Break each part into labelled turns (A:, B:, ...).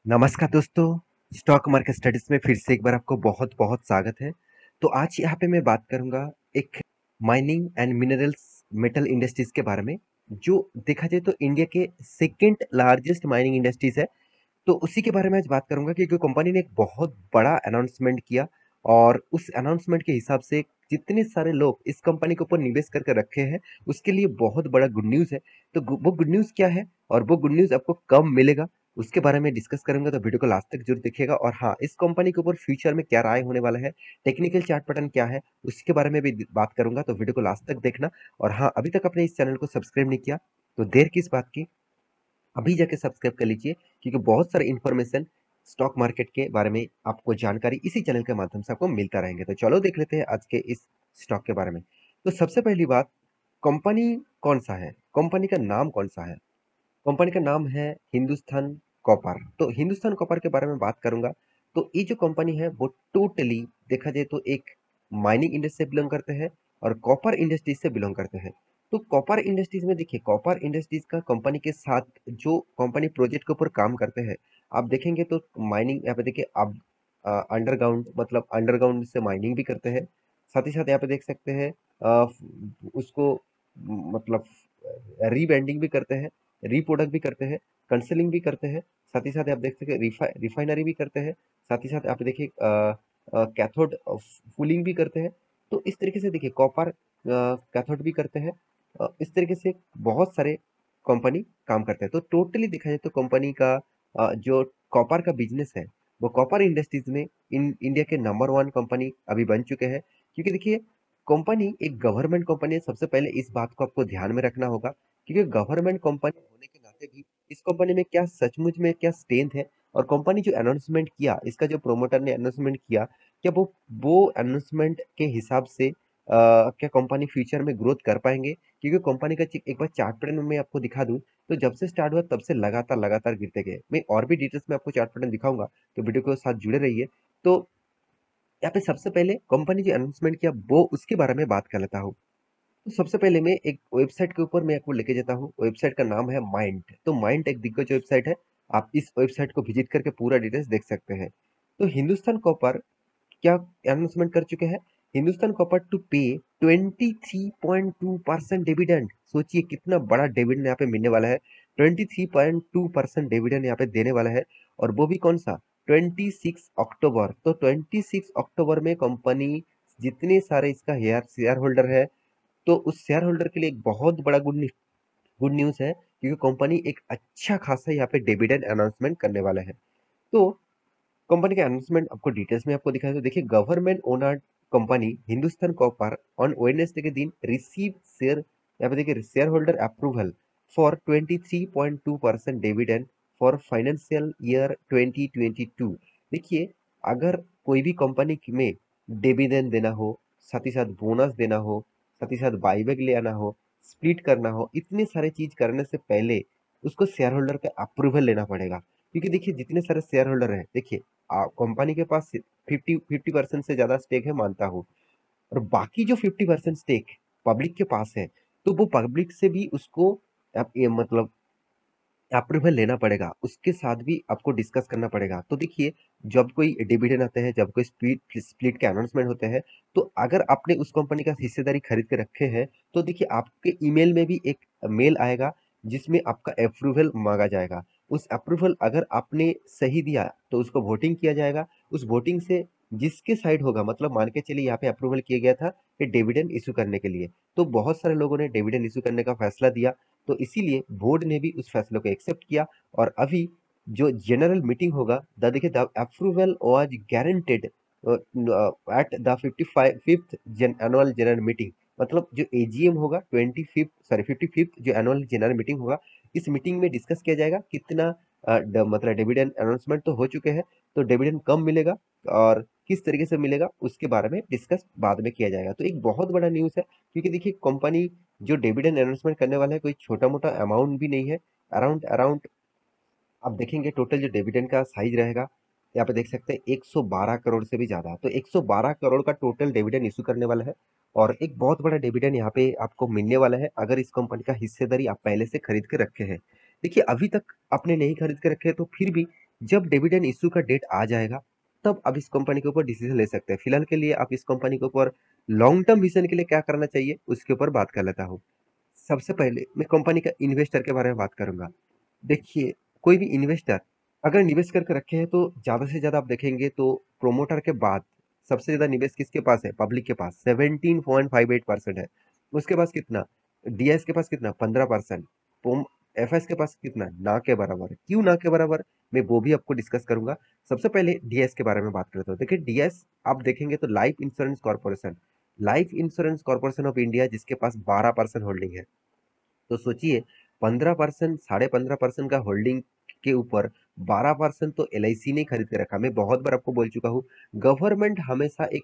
A: नमस्कार दोस्तों, stock market studies में फिर से एक बार आपको बहुत बहुत स्वागत है। तो आज यहाँ पे मैं बात करूंगा एक mining and minerals metal industries के बारे में, जो देखा जाए तो इंडिया के सेकंड लार्जेस्ट माइनिंग इंडस्ट्रीज है। तो उसी के बारे में आज बात करूंगा कि कंपनी ने एक बहुत बड़ा अनाउंसमेंट किया और उस अनाउंसमेंट के हिसाब से जितने सारे लोग इस कंपनी के ऊपर निवेश करके रखे हैं, उसके लिए बहुत बड़ा गुड न्यूज़ है। तो वो गुड न्यूज़ क्या है और वो गुड न्यूज़ आपको कब मिलेगा, उसके बारे में डिस्कस करूंगा। तो वीडियो को लास्ट तक जरूर देखिएगा। और हाँ, इस कंपनी के ऊपर फ्यूचर में क्या राय होने वाला है, टेक्निकल चार्ट पैटर्न क्या है, उसके बारे में भी बात करूंगा। तो वीडियो को लास्ट तक देखना। और हाँ, अभी तक आपने इस चैनल को सब्सक्राइब नहीं किया तो देर किस बात की, अभी जाके सब्सक्राइब कर लीजिए, क्योंकि बहुत सारे इन्फॉर्मेशन स्टॉक मार्केट के बारे में आपको जानकारी इसी चैनल के माध्यम से आपको मिलता रहेंगे। तो चलो देख लेते हैं आज के इस स्टॉक के बारे में। तो सबसे पहली बात, कंपनी कौन सा है, कंपनी का नाम कौन सा है। कंपनी का नाम है हिंदुस्तान कॉपर। तो हिंदुस्तान कॉपर के बारे में बात करूंगा। तो ये जो कंपनी है वो टोटली देखा जाए तो एक माइनिंग इंडस्ट्री से बिलोंग करते हैं और कॉपर इंडस्ट्रीज से बिलोंग करते हैं। तो कॉपर इंडस्ट्रीज में देखिए, कॉपर इंडस्ट्रीज का कंपनी के साथ जो कंपनी प्रोजेक्ट के ऊपर काम करते हैं, आप देखेंगे तो माइनिंग यहाँ पे देखिए आप अंडरग्राउंड मतलब अंडरग्राउंड से माइनिंग भी करते हैं। साथ ही साथ यहाँ पे देख सकते हैं उसको मतलब रीबैंडिंग भी करते हैं, रीप्रोडक्ट भी करते हैं, कंसलिंग भी करते हैं। साथ ही साथ आप देख सकते हैं रिफाइनरी भी करते हैं। साथ ही साथ आप देखिए कैथोड फूलिंग भी करते हैं। तो इस तरीके से देखिए कॉपर कैथोड भी करते हैं। इस तरीके से बहुत सारे कंपनी काम करते हैं। तो टोटली देखा जाए तो कंपनी का जो कॉपर का बिजनेस है, वो कॉपर इंडस्ट्रीज में इंडिया के नंबर वन कंपनी अभी बन चुके हैं। क्योंकि देखिए, कंपनी एक गवर्नमेंट कंपनी है। सबसे पहले इस बात को आपको ध्यान में रखना होगा, क्योंकि गवर्नमेंट कंपनी होने के नाते भी इस कंपनी में क्या सचमुच में क्या स्ट्रेंथ है। और कंपनी जो अनाउंसमेंट किया, इसका जो प्रोमोटर ने अनाउंसमेंट किया, क्या वो अनाउंसमेंट के हिसाब से क्या कंपनी फ्यूचर में ग्रोथ कर पाएंगे। क्योंकि कंपनी का एक बार चार्ट पैटर्न में आपको दिखा दूं, तो जब से स्टार्ट हुआ तब से लगातार लगातार गिरते गए। मैं और भी डिटेल्स में आपको चार्ट पैटर्न दिखाऊंगा, तो वीडियो के साथ जुड़े रहिए। तो यहाँ पे सबसे पहले कंपनी जो अनाउंसमेंट किया वो उसके बारे में बात कर लेता हूँ। तो सबसे पहले मैं एक वेबसाइट के ऊपर मैं आपको लेके जाता हूँ। वेबसाइट का नाम है माइंड। तो माइंड एक दिग्गज वेबसाइट है। आप इस वेबसाइट को विजिट करके पूरा डिटेल्स देख सकते हैं। तो हिंदुस्तान कॉपर क्या अनाउंसमेंट कर चुके हैं, हिंदुस्तान कॉपर टू पे 23.2% डिविडेंड। सोचिए कितना बड़ा डिविडेंड यहाँ पे मिलने वाला है। 23.2% डिविडेंड यहाँ पे देने वाला है। और वो भी कौन सा, 26 अक्टूबर। तो 26 अक्टूबर में कंपनी जितने सारे इसका शेयर होल्डर है, तो उस शेयर होल्डर के लिए एक बहुत बड़ा गुड न्यूज़ है, क्योंकि कंपनी एक अच्छा खासा यहाँ पे डिविडेंड अनाउंसमेंट करने वाला है। तो कंपनी का अनाउंसमेंट आपको डिटेल्स में आपको दिखाया। तो देखिए, government owned company Hindustan copper on Wednesday के दिन रिसीव शेयर, यहाँ पे देखिए share holder approval for 23.2% dividend for financial year 2022। देखिए, अगर कोई भी कंपनी में डिविडेंड देना हो, साथ ही साथ बोनस देना हो, साथ ही साथ बाईबैक ले आना हो, स्प्लिट करना हो, इतने सारे चीज करने से पहले उसको शेयर होल्डर का अप्रूवल लेना पड़ेगा। क्योंकि देखिए, जितने सारे शेयर होल्डर हैं, देखिए कंपनी के पास 50% से ज्यादा स्टेक है मानता हूँ, और बाकी जो 50% स्टेक पब्लिक के पास है, तो वो पब्लिक से भी उसको ये मतलब अप्रूवल लेना पड़ेगा। उसके साथ भी आपको डिस्कस करना पड़ेगा। तो देखिए, जब कोई डिविडेंड आते हैं, जब कोई स्प्लिट स्प्लिट के अनाउंसमेंट होते हैं, तो अगर आपने उस कंपनी का हिस्सेदारी खरीद के रखे हैं, तो देखिए आपके ईमेल में भी एक मेल आएगा जिसमें आपका अप्रूवल मांगा जाएगा। उस अप्रूवल अगर आपने सही दिया तो उसको वोटिंग किया जाएगा। उस वोटिंग से जिसके साइड होगा, मतलब मान के चलिए यहाँ पे अप्रूवल किया गया था कि डिविडेंड इशू करने के लिए, तो बहुत सारे लोगों ने डिविडेंड इशू करने का फैसला दिया। तो इसीलिए बोर्ड ने भी उस फैसले को एक्सेप्ट किया। और अभी जो जनरल मीटिंग होगा, द देखिए the approval was guaranteed at the 55th annual general meeting. मतलब जो एजीएम होगा 55th जो एनुअल जनरल मीटिंग होगा, इस मीटिंग में डिस्कस किया जाएगा कितना मतलब डिविडेंड अनाउंसमेंट तो हो चुके हैं, तो डिविडेंड कम मिलेगा और किस तरीके से मिलेगा उसके बारे में डिस्कस बाद में किया जाएगा। तो एक बहुत बड़ा न्यूज़ है, क्योंकि देखिए कंपनी जो डिविडेंड अनाउंसमेंट करने वाला है, कोई छोटा मोटा अमाउंट भी नहीं है। अराउंड अराउंड आप देखेंगे टोटल जो डिविडेंड का साइज रहेगा, यहाँ पे देख सकते हैं 112 करोड़ से भी ज्यादा। तो 112 करोड़ का टोटल डिविडेंड इशू करने वाला है। और एक बहुत बड़ा डिविडेंड यहाँ पे आपको मिलने वाला है अगर इस कंपनी का हिस्सेदारी आप पहले से खरीद के रखे हैं। देखिए, अभी तक आपने नहीं खरीद के रखे हैं, तो फिर भी जब डिविडेंड इश्यू का डेट आ जाएगा तब आप इस कंपनी के ऊपर डिसीजन ले सकते हैं। फिलहाल के लिए आप इस कंपनी के ऊपर लॉन्ग टर्म विजन के लिए क्या करना चाहिए उसके ऊपर बात कर लेता हूँ। सबसे पहले मैं कंपनी का इन्वेस्टर के बारे में बात करूंगा। देखिए, कोई भी इन्वेस्टर अगर निवेश करके रखे हैं तो ज्यादा से ज्यादा आप देखेंगे तो प्रोमोटर के बाद सबसे ज्यादा निवेश किसके पास है? पब्लिक के पास 17.58% है। उसके पास कितना? डीएस के पास कितना? 15%। एफएस के पास कितना? ना के बराबर। क्यों ना के बराबर? मैं वो भी आपको डिस्कस करूंगा। सबसे पहले डीएस के बारे में बात करते हो। देखिए डीएस आप देखेंगे तो life insurance corporation of India जिसके पास 12% होल्डिंग है। तो सोचिए 15%, 15.5% का होल्डिंग के ऊपर 12% तो एलआईसी ने खरीद के रखा। मैं बहुत बार आपको बोल चुका हूँ, गवर्नमेंट हमेशा एक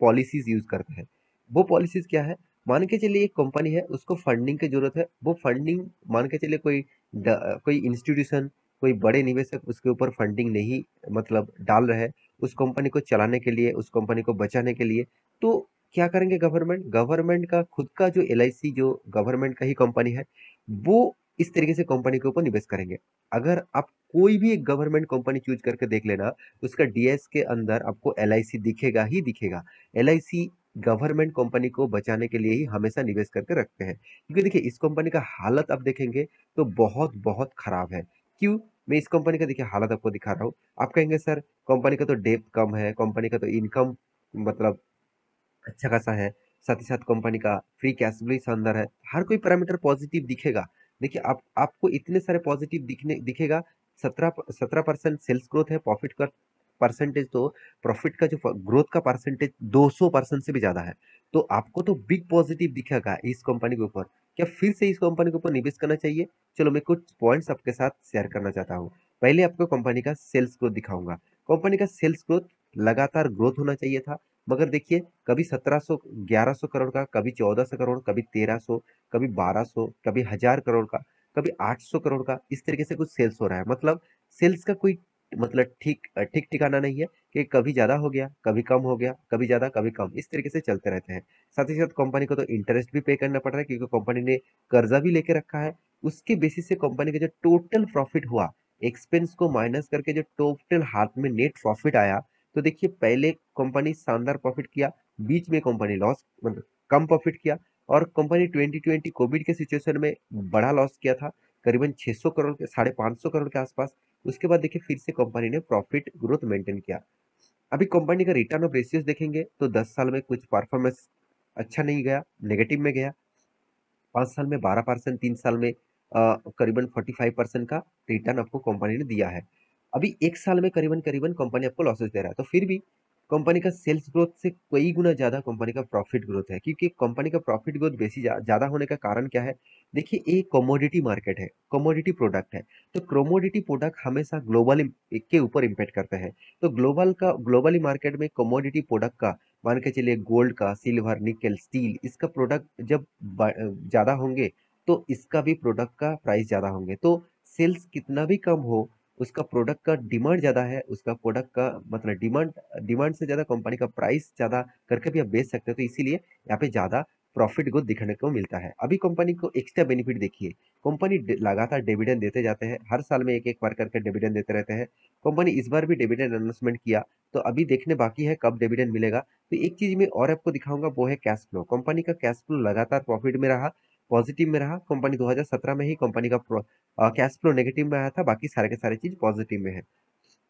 A: पॉलिसीज यूज करता है। वो पॉलिसीज क्या है? मान के चलिए एक कंपनी है, उसको फंडिंग की जरूरत है। वो फंडिंग मान के चलिए कोई इंस्टीट्यूशन, कोई बड़े निवेशक उसके ऊपर फंडिंग नहीं मतलब डाल रहे हैं उस कंपनी को चलाने के लिए, उस कंपनी को बचाने के लिए। तो क्या करेंगे गवर्नमेंट? गवर्नमेंट का खुद का जो एलआईसी जो गवर्नमेंट का ही कंपनी है, वो इस तरीके से कंपनी के ऊपर निवेश करेंगे। अगर आप कोई भी एक गवर्नमेंट कंपनी चूज करके देख लेना, उसका डीएस के अंदर आपको एलआईसी दिखेगा ही दिखेगा। एलआईसी गवर्नमेंट कंपनी को बचाने के लिए ही हमेशा निवेश करके रखते हैं, क्योंकि देखिए इस कंपनी का हालत आप देखेंगे तो बहुत बहुत खराब है। क्यों? मैं इस कंपनी का देखिए हालत आपको दिखा रहा हूँ। आप कहेंगे सर कंपनी का तो डेप्थ कम है, कंपनी का तो इनकम मतलब अच्छा खासा है, साथ ही साथ कंपनी का फ्री कैश फ्लो शानदार है, हर कोई पैरामीटर पॉजिटिव दिखेगा। देखिए आप आपको इतने सारे पॉजिटिव दिखेगा। 17% सेल्स ग्रोथ है, प्रॉफिट का परसेंटेज तो प्रॉफिट का जो ग्रोथ का परसेंटेज 200% से भी ज्यादा है। तो आपको तो बिग पॉजिटिव दिखेगा इस कंपनी के ऊपर। क्या फिर से इस कंपनी के ऊपर निवेश करना चाहिए? चलो मैं कुछ पॉइंट्स आपके साथ शेयर करना चाहता हूँ। पहले आपको कंपनी का सेल्स ग्रोथ दिखाऊंगा। कंपनी का सेल्स ग्रोथ लगातार ग्रोथ होना चाहिए था, मगर देखिए कभी 1700 1100 करोड़ का, कभी 1400 करोड़, कभी 1300, कभी 1200, कभी 1000 करोड़ का, कभी 800 करोड़ का, इस तरीके से कुछ सेल्स हो रहा है। मतलब सेल्स का कोई मतलब ठीक ठीक ठिकाना नहीं है कि कभी ज्यादा हो गया, कभी कम हो गया, कभी ज्यादा कभी कम, इस तरीके से चलते रहते हैं। साथ ही साथ कंपनी को तो इंटरेस्ट भी पे करना पड़ रहा है, क्योंकि कंपनी ने कर्जा भी लेके रखा है। उसके बेसिस से कंपनी का जो टोटल प्रॉफिट हुआ, एक्सपेंस को माइनस करके जो टोटल हाथ में नेट प्रॉफिट आया, तो देखिए पहले कंपनी शानदार प्रॉफिट किया, बीच में कंपनी लॉस मतलब कम प्रॉफिट किया, और कंपनी 2020 कोविड के सिचुएशन में बड़ा लॉस किया था, करीबन 600 करोड़ के 550 करोड़ के आसपास। उसके बाद देखिए फिर से कंपनी ने प्रॉफिट ग्रोथ मेंटेन किया। अभी कंपनी का रिटर्न ऑफ रेशियोज देखेंगे तो 10 साल में कुछ परफॉर्मेंस अच्छा नहीं गया, नेगेटिव में गया। 5 साल में 12%, 3 साल में करीबन 45% का रिटर्न आपको कंपनी ने दिया है। अभी 1 साल में करीबन करीबन कंपनी आपको लॉसेस दे रहा है, तो फिर भी कंपनी का सेल्स ग्रोथ से कई गुना ज्यादा कंपनी का प्रॉफिट ग्रोथ है। क्योंकि कंपनी का प्रॉफिट ग्रोथ बेसी ज्यादा होने का कारण क्या है? देखिए ये कमोडिटी मार्केट है, कमोडिटी प्रोडक्ट है। तो कमोडिटी प्रोडक्ट हमेशा ग्लोबल के ऊपर इम्पेक्ट करते हैं। तो ग्लोबली मार्केट में कमोडिटी प्रोडक्ट का, मान के चलिए गोल्ड का, सिल्वर, निकेल, स्टील, इसका प्रोडक्ट जब ज्यादा होंगे तो इसका भी प्रोडक्ट का प्राइस ज्यादा होंगे। तो सेल्स कितना भी कम हो, उसका प्रोडक्ट का डिमांड ज्यादा है, उसका प्रोडक्ट का मतलब डिमांड से ज्यादा कंपनी का प्राइस ज्यादा करके भी आप बेच सकते हो। तो इसीलिए यहाँ पे ज्यादा प्रॉफिट ग्रोथ दिखने को मिलता है। अभी कंपनी को एक्स्ट्रा बेनिफिट देखिए, कंपनी लगातार डिविडेंड देते जाते हैं, हर साल में एक एक बार करके डिविडेंड देते रहते हैं। कंपनी इस बार भी डिविडेंड अनाउंसमेंट किया, तो अभी देखने बाकी है कब डिविडेंड मिलेगा। तो एक चीज मैं और आपको दिखाऊंगा, वो है कैश फ्लो। कंपनी का कैश फ्लो लगातार प्रॉफिट में रहा, पॉजिटिव में रहा। कंपनी 2017 में ही कंपनी का कैश फ्लो नेगेटिव में आया था, बाकी सारे के सारे चीज पॉजिटिव में है।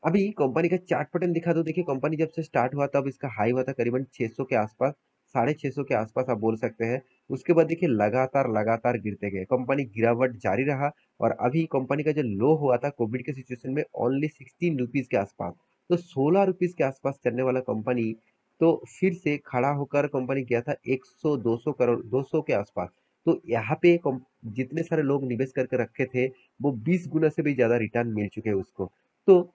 A: अभी कंपनी का चार्ट पैटर्न दिखा दो। देखिए कंपनी जब से स्टार्ट हुआ तब इसका हाई हुआ था करीबन 600 के आसपास, 650 के आसपास आप बोल सकते हैं। उसके बाद देखिए लगातार लगातार गिरते गए, कंपनी गिरावट जारी रहा। और अभी कंपनी का जो लो हुआ था कोविड के सिचुएशन में ओनली 16 रुपीज के आसपास, तो 16 रुपीज के आसपास चलने वाला कंपनी तो फिर से खड़ा होकर कंपनी गया था 100 200 करोड़ 200 के आसपास। तो यहाँ पे जितने सारे लोग निवेश करके रखे थे, वो 20 गुना से भी ज्यादा रिटर्न मिल चुके हैं उसको। तो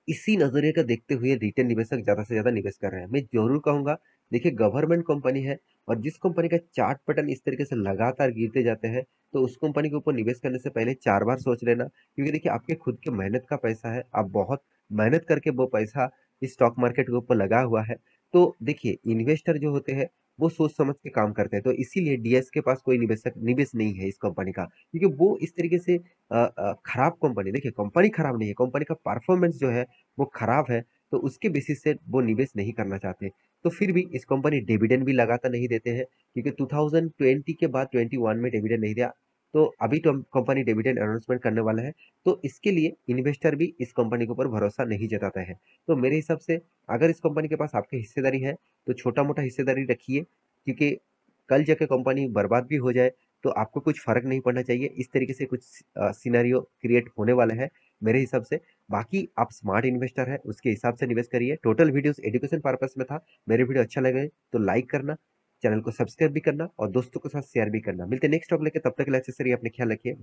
A: इसी नजरिए का देखते हुए रिटेल निवेशक ज्यादा से ज्यादा निवेश कर रहे हैं। मैं जरूर कहूंगा, देखिए गवर्नमेंट कंपनी है, और जिस कंपनी का चार्ट पैटर्न इस तरीके से लगातार गिरते जाते हैं, तो उस कंपनी के ऊपर निवेश करने से पहले 4 बार सोच लेना। क्योंकि देखिए आपके खुद के मेहनत का पैसा है, आप बहुत मेहनत करके वो पैसा इस स्टॉक मार्केट के ऊपर लगा हुआ है। तो देखिए इन्वेस्टर जो होते हैं वो सोच समझ के काम करते हैं। तो इसीलिए डीएस के पास कोई निवेश नहीं है इस कंपनी का, क्योंकि वो इस तरीके से खराब कंपनी, देखिए कंपनी खराब नहीं है, कंपनी का परफॉर्मेंस जो है वो खराब है, तो उसके बेसिस से वो निवेश नहीं करना चाहते। तो फिर भी इस कंपनी डिविडेंड भी लगातार नहीं देते हैं, क्योंकि 2020 के बाद 21 में डिविडेंड नहीं दिया, तो अभी तो कंपनी डिविडेंड अनाउंसमेंट करने वाला है। तो इसके लिए इन्वेस्टर भी इस कंपनी के ऊपर भरोसा नहीं जताता है। तो मेरे हिसाब से अगर इस कंपनी के पास आपकी हिस्सेदारी है तो छोटा मोटा हिस्सेदारी रखिए, क्योंकि कल जाके कंपनी बर्बाद भी हो जाए तो आपको कुछ फर्क नहीं पड़ना चाहिए। इस तरीके से कुछ सिनेरियो क्रिएट होने वाला है मेरे हिसाब से। बाकी आप स्मार्ट इन्वेस्टर है, उसके हिसाब से निवेश करिए। टोटल वीडियोस एजुकेशन पर्पस में था। मेरे वीडियो अच्छा लगे तो लाइक करना, चैनल को सब्सक्राइब भी करना और दोस्तों के साथ शेयर भी करना। मिलते नेक्स्ट टॉपिक लेके, तब तक के लिए अच्छे से रहिए, अपने ख्याल रखिए।